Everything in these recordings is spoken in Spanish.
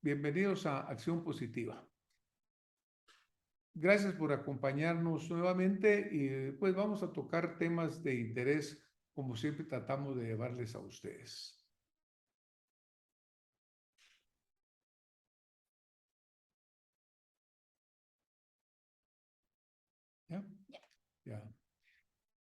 bienvenidos a Acción Positiva. Gracias por acompañarnos nuevamente y pues vamos a tocar temas de interés, como siempre tratamos de llevarles a ustedes. ¿Ya? Ya.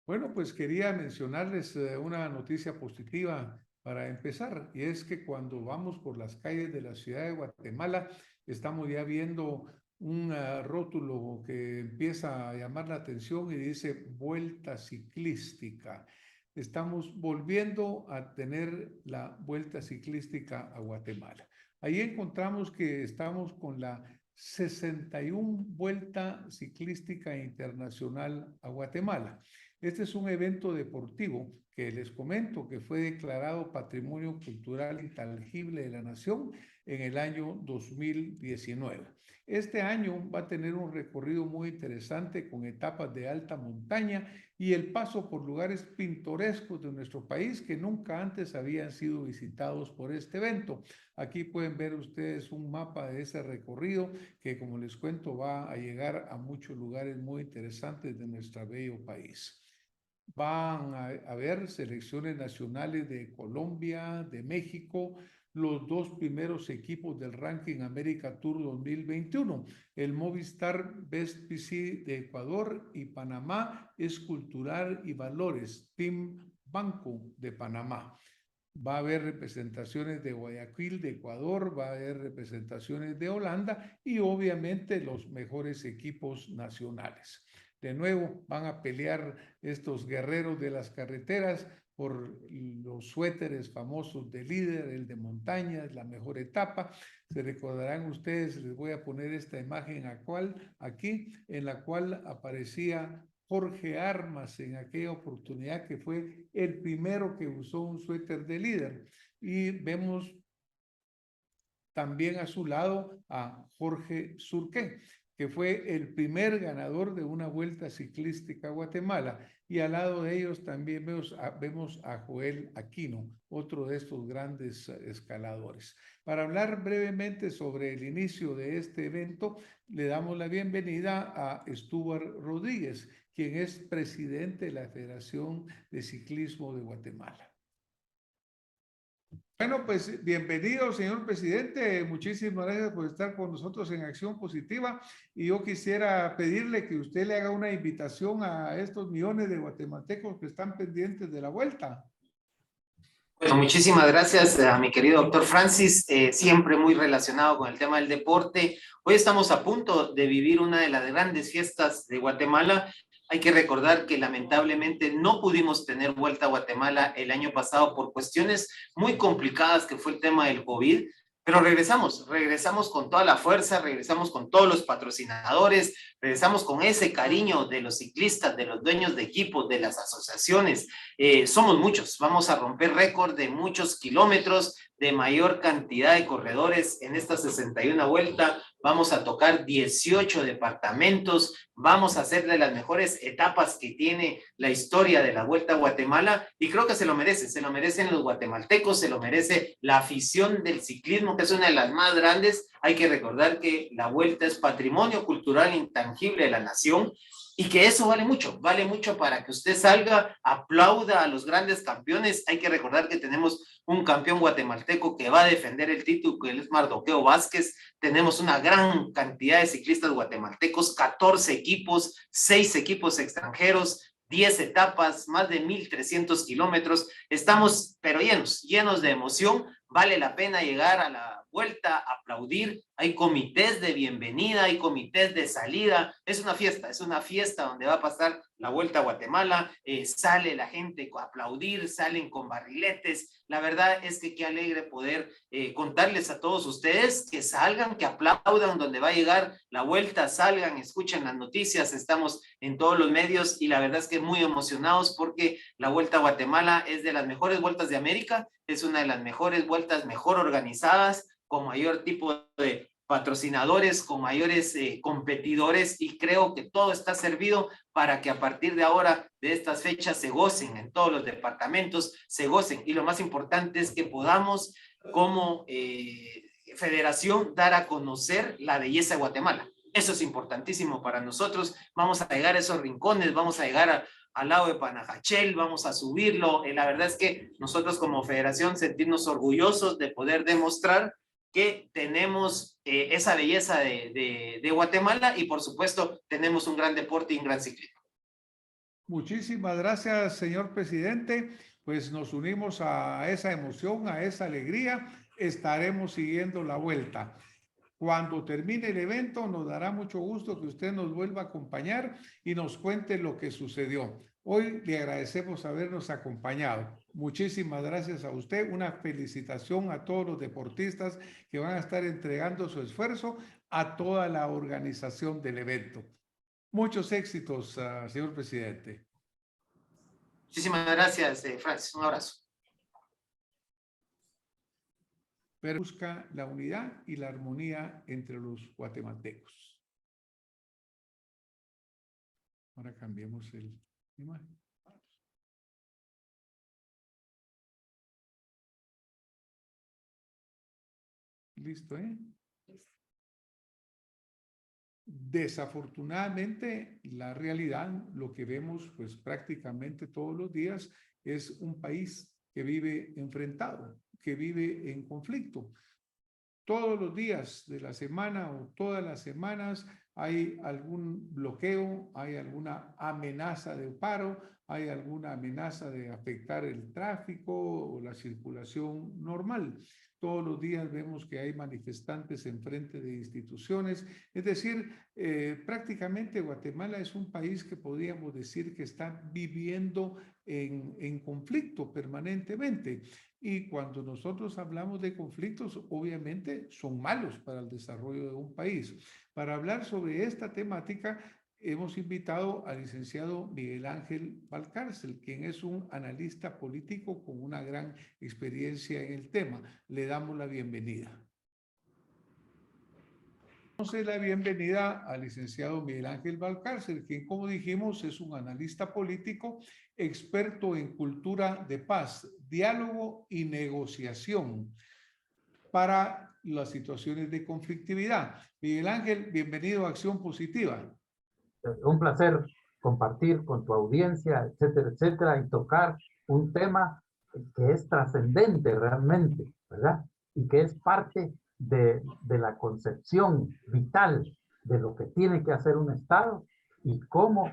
Bueno, pues quería mencionarles una noticia positiva para empezar, y es que cuando vamos por las calles de la ciudad de Guatemala, estamos ya viendo un rótulo que empieza a llamar la atención y dice vuelta ciclística. Estamos volviendo a tener la vuelta ciclística a Guatemala. Ahí encontramos que estamos con la 61 Vuelta Ciclística Internacional a Guatemala. Este es un evento deportivo que les comento que fue declarado Patrimonio Cultural Intangible de la Nación en el año 2019. Este año va a tener un recorrido muy interesante con etapas de alta montaña y el paso por lugares pintorescos de nuestro país que nunca antes habían sido visitados por este evento. Aquí pueden ver ustedes un mapa de ese recorrido que, como les cuento, va a llegar a muchos lugares muy interesantes de nuestro bello país. Van a haber selecciones nacionales de Colombia, de México, los dos primeros equipos del ranking América Tour 2021, el Movistar Best PC de Ecuador y Panamá Escultural y Valores, Team Banco de Panamá. Va a haber representaciones de Guayaquil, de Ecuador, va a haber representaciones de Holanda y obviamente los mejores equipos nacionales. De nuevo, van a pelear estos guerreros de las carreteras por los suéteres famosos de líder, el de montaña, la mejor etapa. Se recordarán ustedes, les voy a poner esta imagen aquí, en la cual aparecía Jorge Armas en aquella oportunidad, que fue el primero que usó un suéter de líder. Y vemos también a su lado a Jorge Surqué, que fue el primer ganador de una vuelta ciclística a Guatemala. Y al lado de ellos también vemos a Joel Aquino, otro de estos grandes escaladores. Para hablar brevemente sobre el inicio de este evento, le damos la bienvenida a Stuart Rodríguez, quien es presidente de la Federación de Ciclismo de Guatemala. Bueno, pues bienvenido, señor presidente. Muchísimas gracias por estar con nosotros en Acción Positiva. Y yo quisiera pedirle que usted le haga una invitación a estos millones de guatemaltecos que están pendientes de la vuelta. Bueno, muchísimas gracias a mi querido doctor Francis, siempre muy relacionado con el tema del deporte. Hoy estamos a punto de vivir una de las grandes fiestas de Guatemala. Hay que recordar que lamentablemente no pudimos tener vuelta a Guatemala el año pasado por cuestiones muy complicadas que fue el tema del COVID, pero regresamos con toda la fuerza, regresamos con todos los patrocinadores, regresamos con ese cariño de los ciclistas, de los dueños de equipos, de las asociaciones. Somos muchos, vamos a romper récord de muchos kilómetros, de mayor cantidad de corredores en esta 61 vuelta. Vamos a tocar 18 departamentos, vamos a hacer de las mejores etapas que tiene la historia de la Vuelta a Guatemala y creo que se lo merecen los guatemaltecos, se lo merece la afición del ciclismo, que es una de las más grandes. Hay que recordar que la Vuelta es patrimonio cultural intangible de la nación y que eso vale mucho para que usted salga, aplauda a los grandes campeones. Hay que recordar que tenemos un campeón guatemalteco que va a defender el título, que es Mardoqueo Vázquez. Tenemos una gran cantidad de ciclistas guatemaltecos, 14 equipos, 6 equipos extranjeros, 10 etapas, más de 1,300 kilómetros. Estamos, pero llenos de emoción. Vale la pena llegar a la vuelta, aplaudir. Hay comités de bienvenida, hay comités de salida. Es una fiesta donde va a pasar la Vuelta a Guatemala. Sale la gente a aplaudir, salen con barriletes. La verdad es que qué alegre poder contarles a todos ustedes que salgan, que aplaudan donde va a llegar la vuelta, salgan, escuchen las noticias. Estamos en todos los medios y la verdad es que muy emocionados porque la Vuelta a Guatemala es de las mejores vueltas de América, es una de las mejores vueltas, mejor organizadas, con mayor tipo de patrocinadores, con mayores competidores, y creo que todo está servido para que a partir de ahora, de estas fechas, se gocen en todos los departamentos, se gocen, y lo más importante es que podamos como federación dar a conocer la belleza de Guatemala. Eso es importantísimo para nosotros. Vamos a llegar a esos rincones, vamos a llegar al lado de Panajachel, vamos a subirlo. La verdad es que nosotros como federación sentirnos orgullosos de poder demostrar que tenemos esa belleza de Guatemala y por supuesto tenemos un gran deporte y un gran ciclismo. Muchísimas gracias, señor presidente. Pues nos unimos a esa emoción, a esa alegría. Estaremos siguiendo la vuelta. Cuando termine el evento, nos dará mucho gusto que usted nos vuelva a acompañar y nos cuente lo que sucedió. Hoy le agradecemos habernos acompañado. Muchísimas gracias a usted. Una felicitación a todos los deportistas que van a estar entregando su esfuerzo a toda la organización del evento. Muchos éxitos, señor presidente. Muchísimas gracias, Francis. Un abrazo. Pero busca la unidad y la armonía entre los guatemaltecos. Ahora cambiemos el imagen. Listo, ¿eh? Desafortunadamente, la realidad, lo que vemos pues prácticamente todos los días, es un país que vive enfrentado, que vive en conflicto. Todos los días de la semana o todas las semanas hay algún bloqueo, hay alguna amenaza de paro, hay alguna amenaza de afectar el tráfico o la circulación normal. Todos los días vemos que hay manifestantes en frente de instituciones. Es decir, prácticamente Guatemala es un país que podríamos decir que está viviendo en conflicto permanentemente. Y cuando nosotros hablamos de conflictos, obviamente son malos para el desarrollo de un país. Para hablar sobre esta temática, hemos invitado al licenciado Miguel Ángel Valcárcel, quien es un analista político con una gran experiencia en el tema. Le damos la bienvenida. Entonces, la bienvenida al licenciado Miguel Ángel Valcárcel, quien, como dijimos, es un analista político, experto en cultura de paz, diálogo y negociación para las situaciones de conflictividad. Miguel Ángel, bienvenido a Acción Positiva. Un placer compartir con tu audiencia, etcétera, etcétera, y tocar un tema que es trascendente realmente, ¿verdad? Y que es parte de la concepción vital de lo que tiene que hacer un Estado y cómo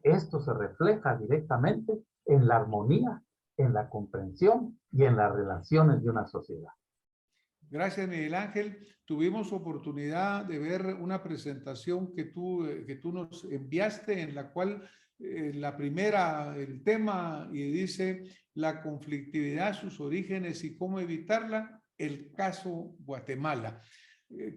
esto se refleja directamente en la armonía, en la comprensión y en las relaciones de una sociedad. Gracias, Miguel Ángel. Tuvimos oportunidad de ver una presentación que tú nos enviaste, en la cual la primera, el tema, y dice la conflictividad, sus orígenes y cómo evitarla, el caso Guatemala.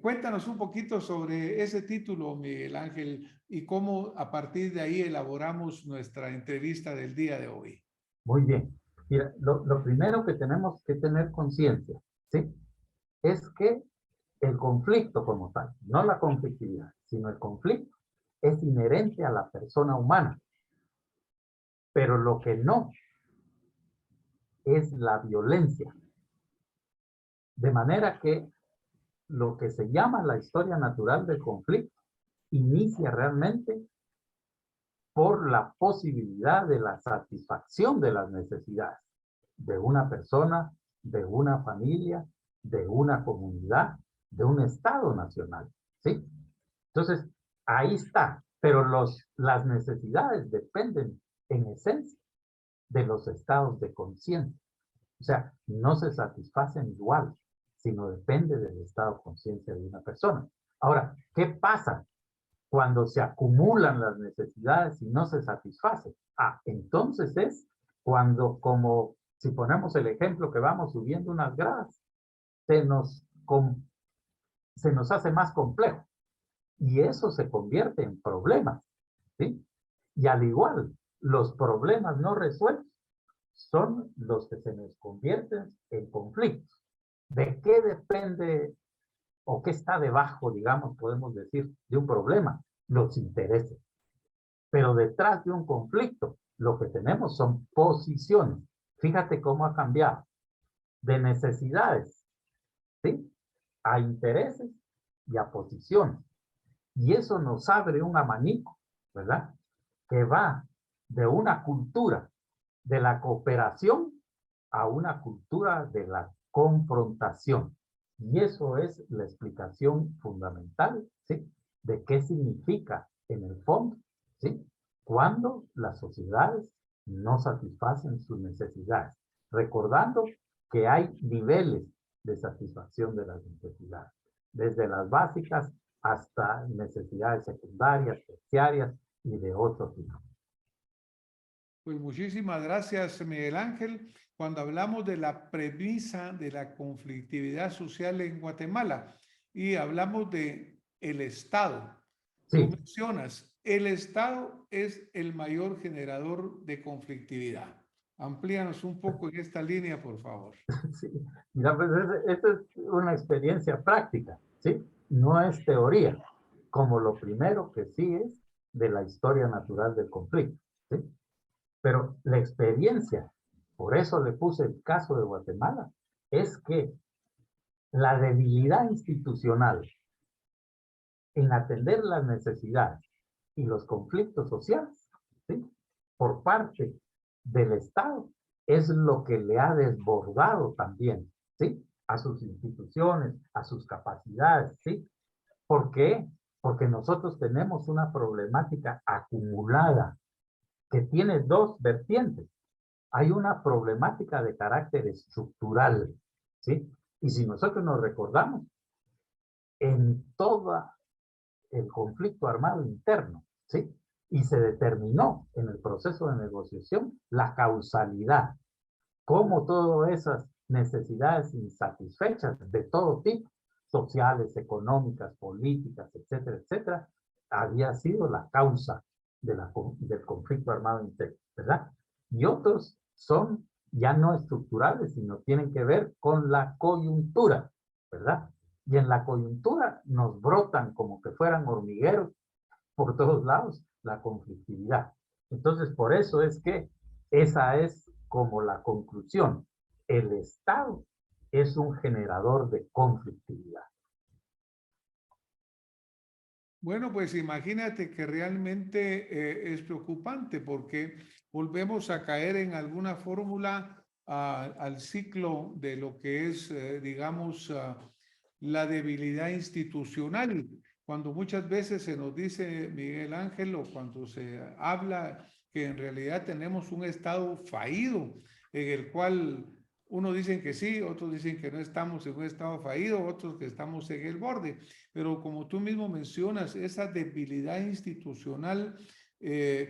Cuéntanos un poquito sobre ese título, Miguel Ángel, y cómo a partir de ahí elaboramos nuestra entrevista del día de hoy. Muy bien. Mira, lo primero que tenemos que tener conciencia, ¿sí?, es que el conflicto como tal, no la conflictividad, sino el conflicto, es inherente a la persona humana. Pero lo que no es la violencia. De manera que lo que se llama la historia natural del conflicto inicia realmente por la posibilidad de la satisfacción de las necesidades de una persona, de una familia, de una comunidad, de un Estado nacional, ¿sí? Entonces, ahí está, pero las necesidades dependen en esencia de los estados de conciencia. O sea, no se satisfacen igual, sino depende del estado de conciencia de una persona. Ahora, ¿qué pasa cuando se acumulan las necesidades y no se satisfacen? Entonces es cuando, como si ponemos el ejemplo que vamos subiendo unas gradas, se nos hace más complejo y eso se convierte en problemas, ¿sí? Y al igual, los problemas no resueltos son los que se nos convierten en conflictos. ¿De qué depende o qué está debajo, digamos, podemos decir, de un problema? Los intereses. Pero detrás de un conflicto, lo que tenemos son posiciones. Fíjate cómo ha cambiado. De necesidades, ¿sí?, a intereses y a posiciones. Y eso nos abre un abanico, ¿verdad? Que va de una cultura de la cooperación a una cultura de la confrontación. Y eso es la explicación fundamental, ¿sí? De qué significa en el fondo, ¿sí? Cuando las sociedades no satisfacen sus necesidades. Recordando que hay niveles de satisfacción de las necesidades, desde las básicas hasta necesidades secundarias, terciarias y de otro tipo. Pues muchísimas gracias, Miguel Ángel. Cuando hablamos de la premisa de la conflictividad social en Guatemala y hablamos de el Estado, Sí. tú mencionas, el Estado es el mayor generador de conflictividad. Amplíanos un poco en esta línea, por favor. Sí. Mira, pues esta es una experiencia práctica, ¿sí? No es teoría, como lo primero que sí es de la historia natural del conflicto, ¿sí? Pero la experiencia, por eso le puse el caso de Guatemala, es que la debilidad institucional en atender las necesidades y los conflictos sociales, ¿sí? Por parte del Estado, es lo que le ha desbordado también, ¿sí? A sus instituciones, a sus capacidades, ¿sí? ¿Por qué? Porque nosotros tenemos una problemática acumulada que tiene dos vertientes. Hay una problemática de carácter estructural, ¿sí? Y si nosotros nos recordamos, en todo el conflicto armado interno, ¿sí? Y se determinó en el proceso de negociación la causalidad, cómo todas esas necesidades insatisfechas de todo tipo, sociales, económicas, políticas, etcétera, etcétera, había sido la causa del conflicto armado interno, ¿verdad? Y otros son ya no estructurales, sino tienen que ver con la coyuntura, ¿verdad? Y en la coyuntura nos brotan como que fueran hormigueros por todos lados la conflictividad. Entonces, por eso es que esa es como la conclusión. El Estado es un generador de conflictividad. Bueno, pues imagínate que realmente es preocupante porque volvemos a caer en alguna fórmula al ciclo de lo que es, digamos, la debilidad institucional. Cuando muchas veces se nos dice, Miguel Ángel, o cuando se habla que en realidad tenemos un Estado fallido, en el cual unos dicen que sí, otros dicen que no estamos en un Estado fallido, otros que estamos en el borde. Pero como tú mismo mencionas, esa debilidad institucional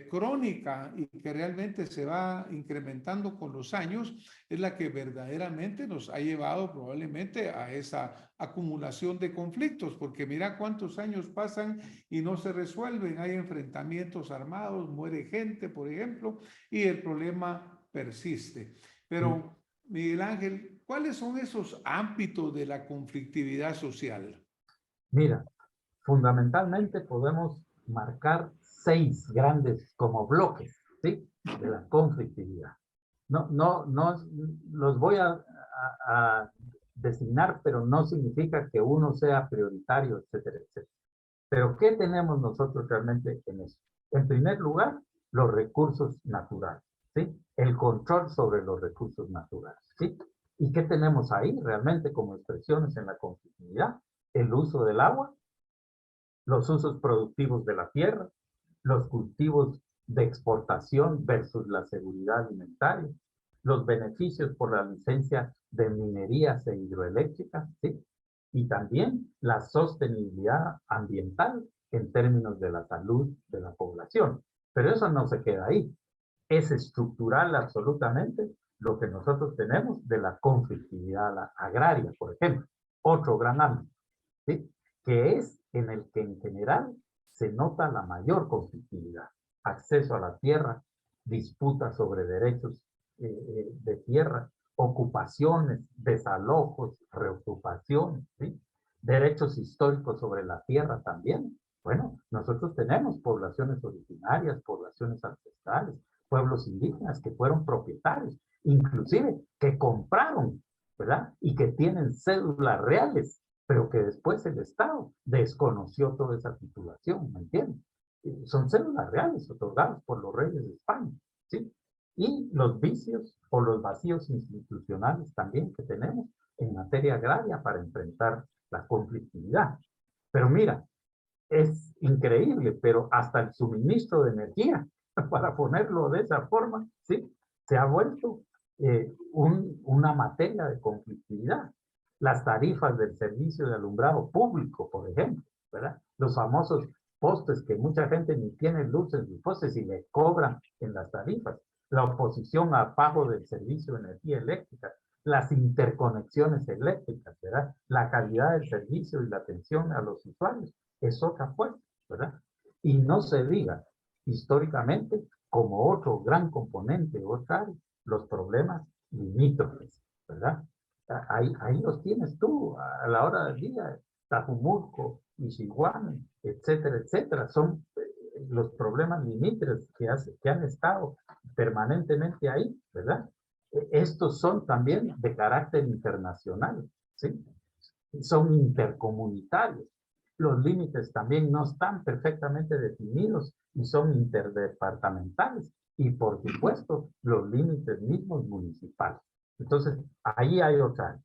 crónica y que realmente se va incrementando con los años es la que verdaderamente nos ha llevado probablemente a esa acumulación de conflictos, porque mira cuántos años pasan y no se resuelven, hay enfrentamientos armados, muere gente, por ejemplo, y el problema persiste. Pero, Miguel Ángel, ¿cuáles son esos ámbitos de la conflictividad social? Mira, fundamentalmente podemos marcar 6 grandes como bloques, ¿sí? De la conflictividad. No los voy a designar, pero no significa que uno sea prioritario, etcétera, etcétera. Pero ¿qué tenemos nosotros realmente en eso? En primer lugar, los recursos naturales, ¿sí? El control sobre los recursos naturales, ¿sí? ¿Y qué tenemos ahí realmente como expresiones en la conflictividad? El uso del agua, los usos productivos de la tierra, los cultivos de exportación versus la seguridad alimentaria, los beneficios por la licencia de minerías e hidroeléctricas, ¿sí? Y también la sostenibilidad ambiental en términos de la salud de la población. Pero eso no se queda ahí. Es estructural absolutamente lo que nosotros tenemos de la conflictividad agraria, por ejemplo. Otro gran ámbito, ¿sí? Que es en el que en general se nota la mayor conflictividad. Acceso a la tierra, disputas sobre derechos de tierra, ocupaciones, desalojos, reocupaciones, ¿sí? Derechos históricos sobre la tierra también. Bueno, nosotros tenemos poblaciones originarias, poblaciones ancestrales, pueblos indígenas que fueron propietarios, inclusive que compraron, ¿verdad? Y que tienen cédulas reales pero que después el Estado desconoció toda esa titulación, ¿me entiendes? Son cédulas reales otorgadas por los reyes de España, ¿sí? Y los vicios o los vacíos institucionales también que tenemos en materia agraria para enfrentar la conflictividad. Pero mira, es increíble, pero hasta el suministro de energía, para ponerlo de esa forma, ¿sí? Se ha vuelto una materia de conflictividad. Las tarifas del servicio de alumbrado público, por ejemplo, ¿verdad? Los famosos postes que mucha gente ni tiene luces ni postes y le cobran en las tarifas. La oposición al pago del servicio de energía eléctrica, las interconexiones eléctricas, ¿verdad? La calidad del servicio y la atención a los usuarios es otra fuerza, ¿verdad? Y no se diga, históricamente, como otro gran componente, otra, los problemas limítrofes, ¿verdad? Ahí los tienes tú a la hora del día, Tajumulco, Ixihuame, etcétera, etcétera. Son los problemas limítrofes que han estado permanentemente ahí, ¿verdad? Estos son también de carácter internacional, ¿sí? Son intercomunitarios. Los límites también no están perfectamente definidos y son interdepartamentales. Y por supuesto, los límites mismos municipales. Entonces, ahí hay otra.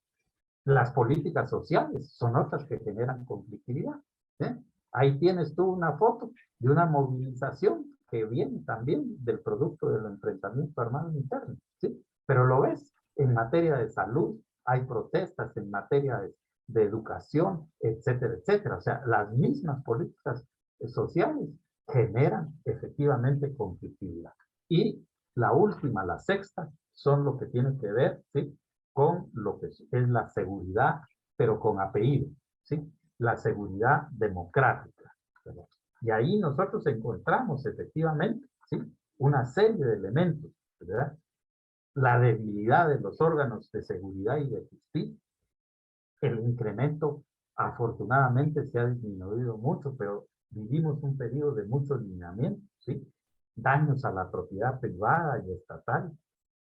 Las políticas sociales son otras que generan conflictividad. ¿Eh? Ahí tienes tú una foto de una movilización que viene también del producto del enfrentamiento armado interno, ¿sí? Pero lo ves, en materia de salud, hay protestas en materia de educación, etcétera, etcétera. O sea, las mismas políticas sociales generan efectivamente conflictividad. Y la última, la sexta, son lo que tiene que ver, ¿sí? Con lo que es la seguridad, pero con apellido, ¿sí? La seguridad democrática, ¿verdad? Y ahí nosotros encontramos efectivamente, ¿sí? Una serie de elementos, ¿verdad? La debilidad de los órganos de seguridad y de justicia, el incremento afortunadamente se ha disminuido mucho, pero vivimos un periodo de mucho lineamiento, ¿sí? Daños a la propiedad privada y estatal,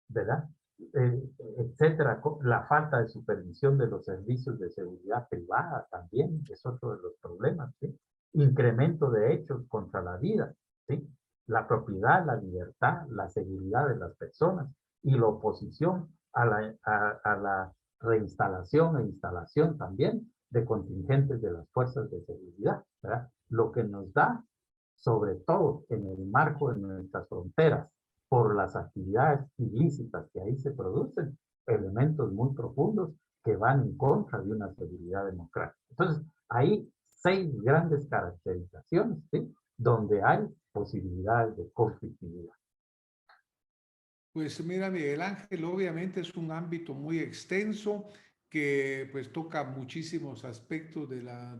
¿verdad? Etcétera. La falta de supervisión de los servicios de seguridad privada también es otro de los problemas, ¿sí? Incremento de hechos contra la vida, ¿sí? La propiedad, la libertad, la seguridad de las personas y la oposición a la reinstalación e instalación también de contingentes de las fuerzas de seguridad, ¿verdad? Lo que nos da, sobre todo en el marco de nuestras fronteras, por las actividades ilícitas que ahí se producen, elementos muy profundos que van en contra de una seguridad democrática. Entonces, hay 6 grandes caracterizaciones, ¿sí? Donde hay posibilidades de conflictividad. Pues mira, Miguel Ángel, obviamente es un ámbito muy extenso que pues toca muchísimos aspectos de la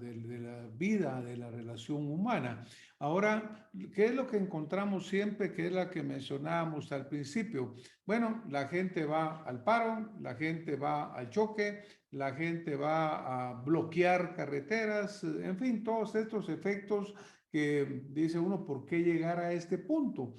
vida, de la relación humana. Ahora, ¿qué es lo que encontramos siempre? ¿Qué es la que mencionábamos al principio? Bueno, la gente va al paro, la gente va al choque, la gente va a bloquear carreteras, en fin, todos estos efectos que dice uno, ¿por qué llegar a este punto?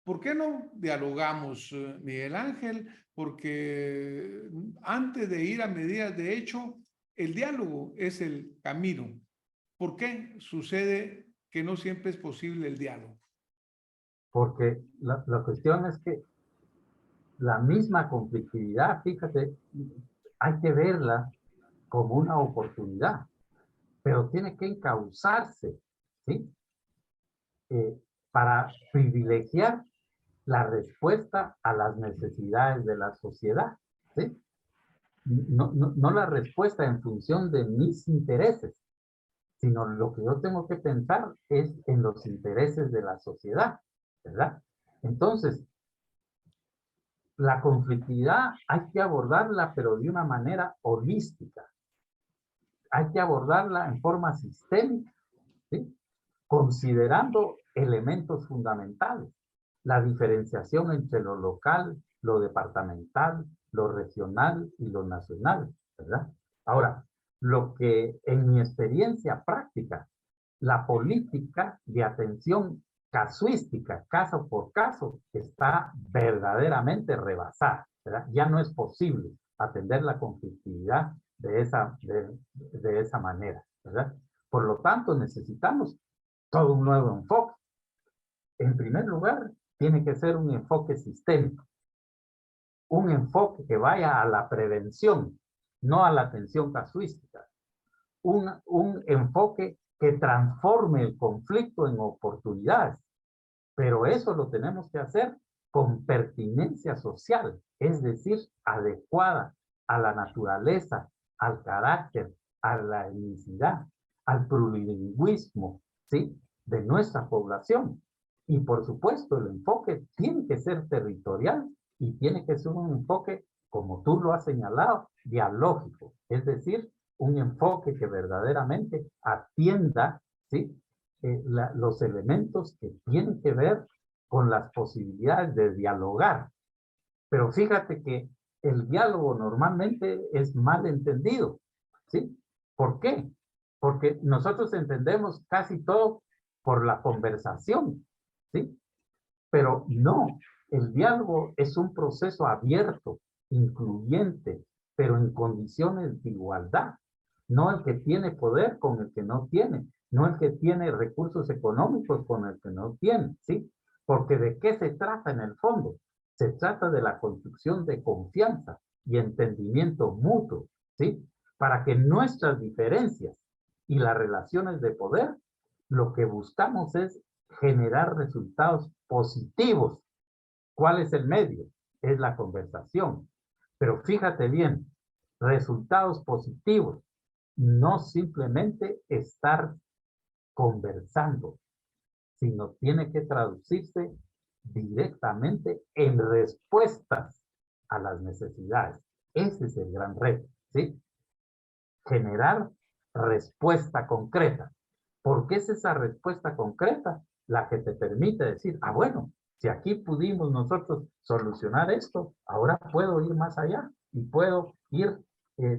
¿Por qué no dialogamos, Miguel Ángel? Porque antes de ir a medidas de hecho, el diálogo es el camino. ¿Por qué sucede que no siempre es posible el diálogo? Porque la cuestión es que la misma conflictividad, fíjate, hay que verla como una oportunidad, pero tiene que encauzarse, ¿sí? Para privilegiar la respuesta a las necesidades de la sociedad, ¿sí? No la respuesta en función de mis intereses, sino lo que yo tengo que pensar es en los intereses de la sociedad, ¿verdad? Entonces, la conflictividad hay que abordarla, pero de una manera holística. Hay que abordarla en forma sistémica, ¿sí? Considerando elementos fundamentales, la diferenciación entre lo local, lo departamental, lo regional y lo nacional, ¿verdad? Ahora, lo que en mi experiencia práctica, la política de atención casuística, caso por caso, está verdaderamente rebasada, ¿verdad? Ya no es posible atender la conflictividad de esa manera, ¿verdad? Por lo tanto, necesitamos todo un nuevo enfoque. En primer lugar, tiene que ser un enfoque sistémico, un enfoque que vaya a la prevención, no a la atención casuística, un enfoque que transforme el conflicto en oportunidades, pero eso lo tenemos que hacer con pertinencia social, es decir, adecuada a la naturaleza, al carácter, a la etnicidad, al plurilingüismo, ¿sí?, de nuestra población. Y por supuesto, el enfoque tiene que ser territorial y tiene que ser un enfoque, como tú lo has señalado, dialógico, es decir, un enfoque que verdaderamente atienda, ¿sí?, los elementos que tienen que ver con las posibilidades de dialogar. Pero fíjate que el diálogo normalmente es mal entendido, ¿sí? ¿Por qué? Porque nosotros entendemos casi todo por la conversación, ¿sí? Pero no, el diálogo es un proceso abierto, incluyente, pero en condiciones de igualdad. No el que tiene poder con el que no tiene, no el que tiene recursos económicos con el que no tiene, ¿sí? Porque ¿de qué se trata en el fondo? Se trata de la construcción de confianza y entendimiento mutuo, ¿sí? Para que nuestras diferencias y las relaciones de poder, lo que buscamos es generar resultados positivos. ¿Cuál es el medio? Es la conversación. Pero fíjate bien, resultados positivos, no simplemente estar conversando, sino tiene que traducirse directamente en respuestas a las necesidades. Ese es el gran reto, ¿sí? Generar respuesta concreta. ¿Por qué es esa respuesta concreta la que te permite decir, ah, bueno, si aquí pudimos nosotros solucionar esto, ahora puedo ir más allá y puedo ir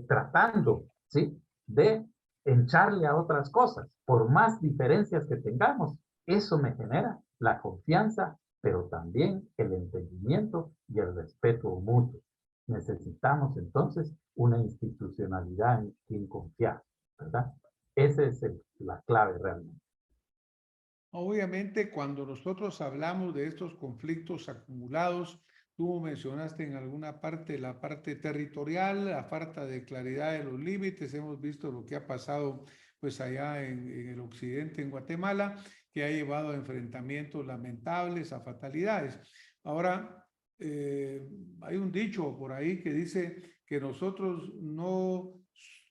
tratando, ¿sí?, de echarle a otras cosas? Por más diferencias que tengamos, eso me genera la confianza, pero también el entendimiento y el respeto mutuo. Necesitamos entonces una institucionalidad en quien confiar, ¿verdad? Esa es la clave realmente. Obviamente, cuando nosotros hablamos de estos conflictos acumulados, tú mencionaste en alguna parte la parte territorial, la falta de claridad de los límites. Hemos visto lo que ha pasado pues allá en el occidente, en Guatemala, que ha llevado a enfrentamientos lamentables, a fatalidades. Ahora, hay un dicho por ahí que dice que nosotros no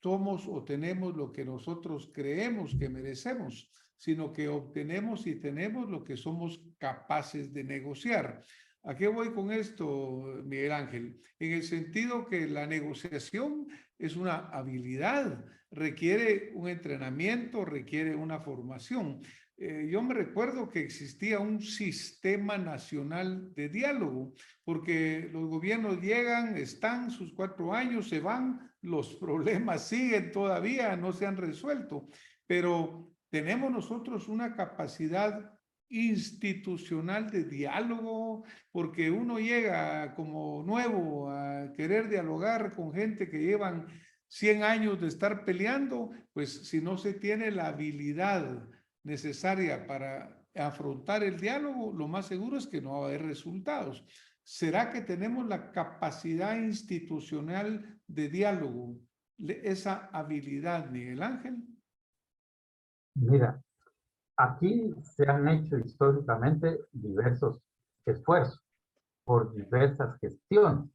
somos o tenemos lo que nosotros creemos que merecemos, sino que obtenemos y tenemos lo que somos capaces de negociar. ¿A qué voy con esto, Miguel Ángel? En el sentido que la negociación es una habilidad, requiere un entrenamiento, requiere una formación. Yo me recuerdo que existía un sistema nacional de diálogo, porque los gobiernos llegan, están sus 4 años, se van, los problemas siguen todavía, no se han resuelto, pero tenemos nosotros una capacidad institucional de diálogo, porque uno llega como nuevo a querer dialogar con gente que llevan 100 años de estar peleando, pues si no se tiene la habilidad necesaria para afrontar el diálogo, lo más seguro es que no va a haber resultados. ¿Será que tenemos la capacidad institucional de diálogo, esa habilidad, Miguel Ángel? Mira, aquí se han hecho históricamente diversos esfuerzos por diversas gestiones,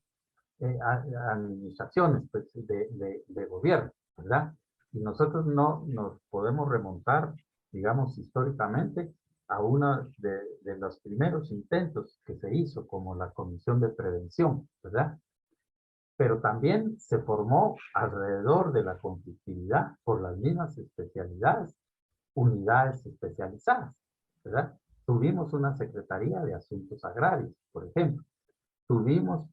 administraciones pues, de gobierno, ¿verdad? Y nosotros no nos podemos remontar, digamos, históricamente a uno de los primeros intentos que se hizo como la Comisión de Prevención, ¿verdad? Pero también se formó alrededor de la conflictividad por las mismas especialidades, unidades especializadas, ¿verdad? Tuvimos una Secretaría de Asuntos Agrarios, por ejemplo. Tuvimos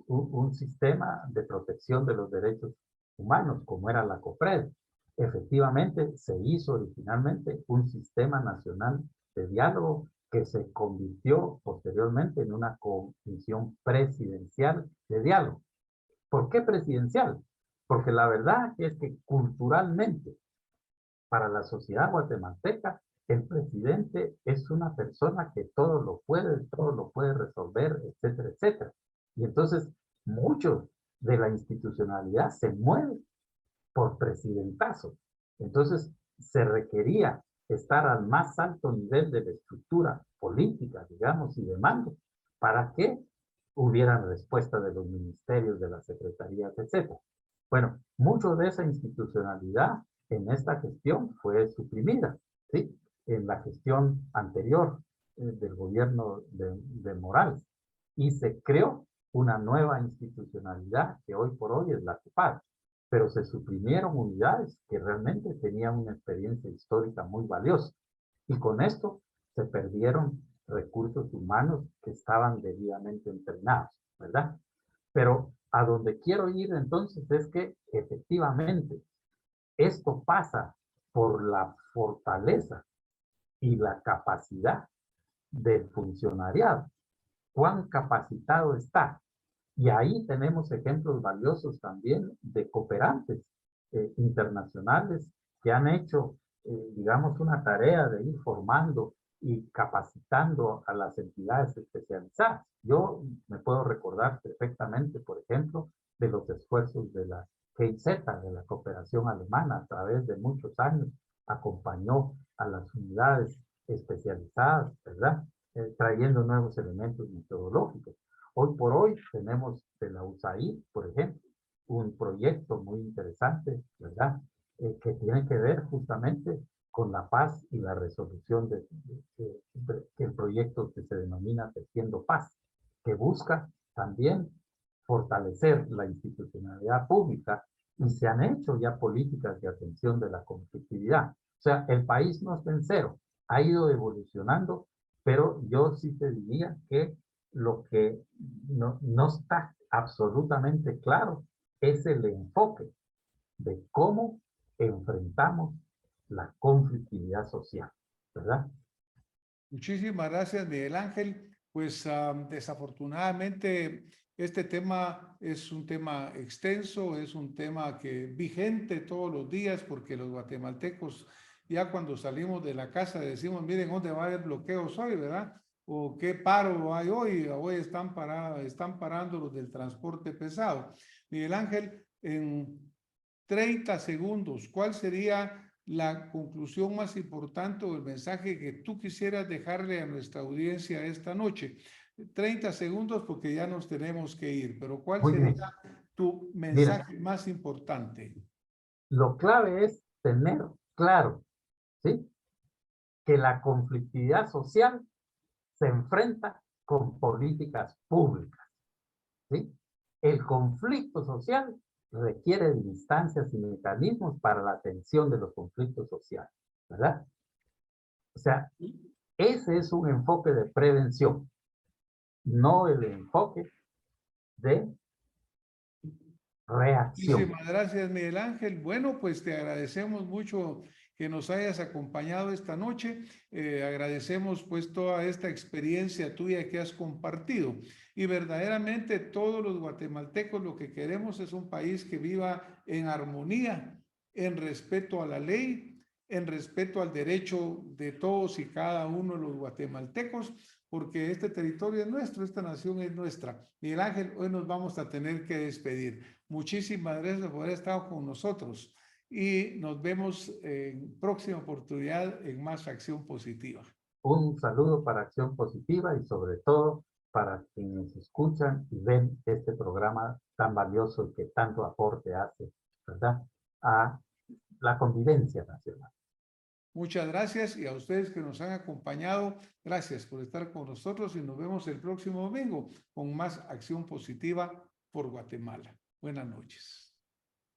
un sistema de protección de los derechos humanos, como era la COPRED. Efectivamente, se hizo originalmente un sistema nacional de diálogo que se convirtió posteriormente en una comisión presidencial de diálogo. ¿Por qué presidencial? Porque la verdad es que culturalmente, para la sociedad guatemalteca, el presidente es una persona que todo lo puede resolver, etcétera, etcétera. Y entonces, mucho de la institucionalidad se mueve por presidentazo. Entonces, se requería estar al más alto nivel de la estructura política, digamos, y de mando, para que hubieran respuesta de los ministerios, de las secretarías, etcétera. Bueno, mucho de esa institucionalidad en esta gestión fue suprimida, ¿sí? En la gestión anterior del gobierno de Morales. Y se creó una nueva institucionalidad que hoy por hoy es la CEPAL, pero se suprimieron unidades que realmente tenían una experiencia histórica muy valiosa. Y con esto se perdieron recursos humanos que estaban debidamente entrenados, ¿verdad? Pero a donde quiero ir entonces es que efectivamente esto pasa por la fortaleza y la capacidad del funcionariado. ¿Cuán capacitado está? Y ahí tenemos ejemplos valiosos también de cooperantes internacionales que han hecho, digamos, una tarea de ir formando y capacitando a las entidades especializadas. Yo me puedo recordar perfectamente, por ejemplo, de los esfuerzos de la GIZ, de la cooperación alemana, a través de muchos años, acompañó a las unidades especializadas, ¿verdad? Trayendo nuevos elementos metodológicos. Hoy por hoy tenemos de la USAID, por ejemplo, un proyecto muy interesante, ¿verdad? Que tiene que ver justamente con la paz y la resolución del proyecto que se denomina Tejiendo Paz, que busca también fortalecer la institucionalidad pública y se han hecho ya políticas de atención de la conflictividad. O sea, el país no está en cero, ha ido evolucionando, pero yo sí te diría que lo que no está absolutamente claro es el enfoque de cómo enfrentamos la conflictividad social, ¿verdad? Muchísimas gracias, Miguel Ángel. Pues desafortunadamente este tema es un tema extenso, es un tema que vigente todos los días porque los guatemaltecos ya cuando salimos de la casa decimos, miren, ¿dónde va a haber bloqueos hoy, verdad? O qué paro hay hoy. Hoy están parando los del transporte pesado. Miguel Ángel, en 30 segundos, ¿cuál sería la conclusión más importante o el mensaje que tú quisieras dejarle a nuestra audiencia esta noche? 30 segundos porque ya nos tenemos que ir, pero ¿cuál Muy sería bien. tu Mira, mensaje más importante? lo clave es tener claro, ¿sí? Que la conflictividad social se enfrenta con políticas públicas, ¿sí? El conflicto social requiere de instancias y mecanismos para la atención de los conflictos sociales, ¿verdad? O sea, ese es un enfoque de prevención, no el enfoque de reacción. Muchísimas gracias, Miguel Ángel. Bueno, pues te agradecemos mucho que nos hayas acompañado esta noche. Agradecemos pues toda esta experiencia tuya que has compartido. Y verdaderamente todos los guatemaltecos lo que queremos es un país que viva en armonía, en respeto a la ley, en respeto al derecho de todos y cada uno de los guatemaltecos, porque este territorio es nuestro, esta nación es nuestra. Miguel Ángel, hoy nos vamos a tener que despedir. Muchísimas gracias por haber estado con nosotros y nos vemos en próxima oportunidad en más Acción Positiva. Un saludo para Acción Positiva y sobre todo para quienes escuchan y ven este programa tan valioso y que tanto aporte hace, ¿verdad?, a la convivencia nacional. Muchas gracias y a ustedes que nos han acompañado, gracias por estar con nosotros y nos vemos el próximo domingo con más Acción Positiva por Guatemala. Buenas noches.